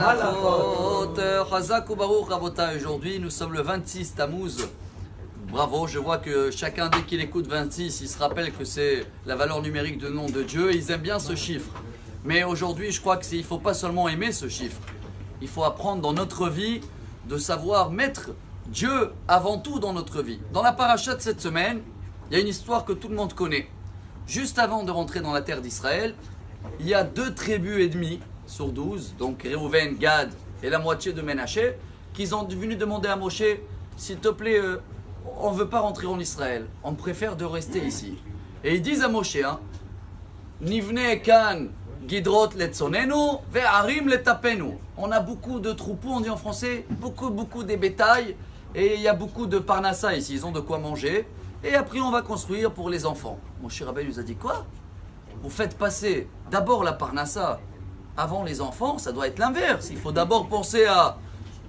Chazak ou Baruch Rabotai. Aujourd'hui, nous sommes le 26 Tammuz. Bravo, je vois que chacun, dès qu'il écoute 26, il se rappelle que c'est la valeur numérique du nom de Dieu. Ils aiment bien ce chiffre. Mais aujourd'hui, je crois qu'il ne faut pas seulement aimer ce chiffre. Il faut apprendre dans notre vie de savoir mettre Dieu avant tout dans notre vie. Dans la paracha de cette semaine, il y a une histoire que tout le monde connaît. Juste avant de rentrer dans la terre d'Israël, il y a 2 tribus et demie sur 12, donc Réhouven, Gad et la moitié de Ménaché, qui sont venus demander à Moshe, s'il te plaît, on ne veut pas rentrer en Israël, on préfère de rester ici. Et ils disent à Moshe, Nivne kan gidrot letzonenu ve'arim letapenu. On a beaucoup de troupeaux, on dit en français, beaucoup de bétail, et il y a beaucoup de parnassa ici, ils ont de quoi manger, et après on va construire pour les enfants. Moshe Rabbeinu nous a dit quoi? Vous faites passer d'abord la parnassa avant les enfants, ça doit être l'inverse. Il faut d'abord penser à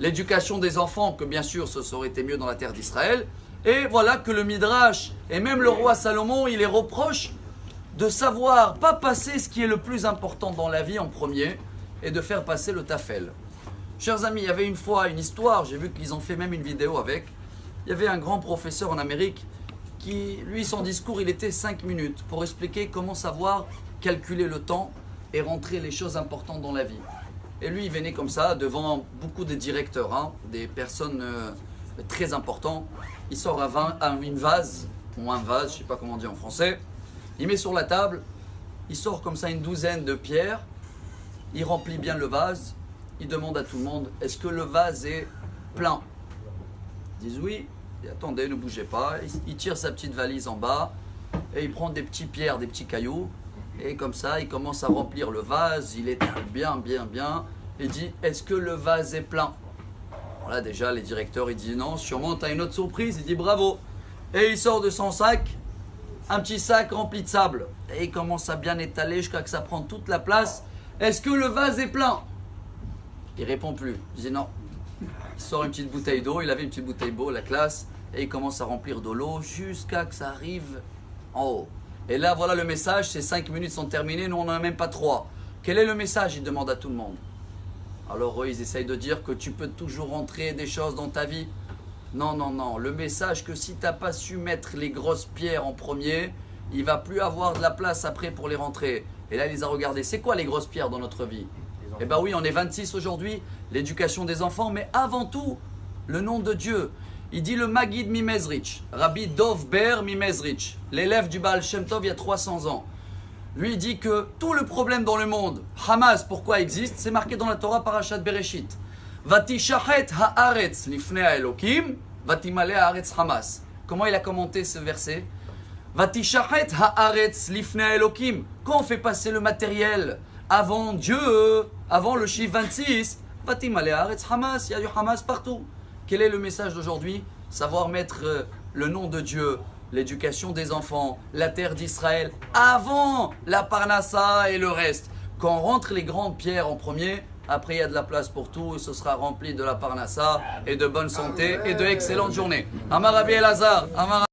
l'éducation des enfants, que bien sûr ce aurait été mieux dans la terre d'Israël. Et voilà que le Midrash, et même le roi Salomon, il les reproche de savoir pas passer ce qui est le plus important dans la vie en premier, et de faire passer le tafel. Chers amis, il y avait une fois une histoire, j'ai vu qu'ils ont fait même une vidéo avec. Il y avait un grand professeur en Amérique qui, lui, son discours, il était 5 minutes pour expliquer comment savoir calculer le temps et rentrer les choses importantes dans la vie. Et lui, il venait comme ça, devant beaucoup de directeurs, des personnes très importantes. Il sort une vase, ou un vase, je ne sais pas comment on dit en français. Il met sur la table, il sort comme ça une douzaine de pierres. Il remplit bien le vase. Il demande à tout le monde, est-ce que le vase est plein? Ils disent oui. Et attendez, ne bougez pas. Il tire sa petite valise en bas et il prend des petites pierres, des petits cailloux. Et comme ça, il commence à remplir le vase. Il étale bien. Il dit, est-ce que le vase est plein? Alors là, déjà, les directeurs, ils disent non, sûrement, tu as une autre surprise. Il dit bravo. Et il sort de son sac, un petit sac rempli de sable. Et il commence à bien étaler jusqu'à que ça prend toute la place. Est-ce que le vase est plein? Il répond plus. Il dit non. Il sort une petite bouteille d'eau. Il avait une petite bouteille d'eau, la classe. Et il commence à remplir de l'eau jusqu'à que ça arrive en haut. Et là, voilà le message, ces 5 minutes sont terminées, nous on n'en a même pas 3. Quel est le message? Il demande à tout le monde. Alors eux, ils essayent de dire que tu peux toujours rentrer des choses dans ta vie. Non. Le message que si tu n'as pas su mettre les grosses pierres en premier, il ne va plus avoir de la place après pour les rentrer. Et là, il les a regardées. C'est quoi les grosses pierres dans notre vie? Eh bien oui, on est 26 aujourd'hui, l'éducation des enfants, mais avant tout, le nom de Dieu. Il dit le Maggid Mimezrich, Rabbi Dov Ber Mimezrich, l'élève du Baal Shem Tov il y a 300 ans. Lui dit que tout le problème dans le monde, Hamas, pourquoi existe? C'est marqué dans la Torah Parashat Bereshit. Vatishachet haaretz lifnei haElokim, vatimale haaretz Hamas. Comment il a commenté ce verset? Vatishachet haaretz lifnei haElokim. Quand on fait passer le matériel avant Dieu, avant le chiffre 26, vatimale haaretz Hamas, il y a du Hamas partout. Quel est le message d'aujourd'hui? Savoir mettre le nom de Dieu, l'éducation des enfants, la terre d'Israël, avant la parnassa et le reste. Quand on rentre les grandes pierres en premier, après il y a de la place pour tout et ce sera rempli de la parnassa et de bonne santé et de excellentes journées. Amar Rabbi Elazar, Amar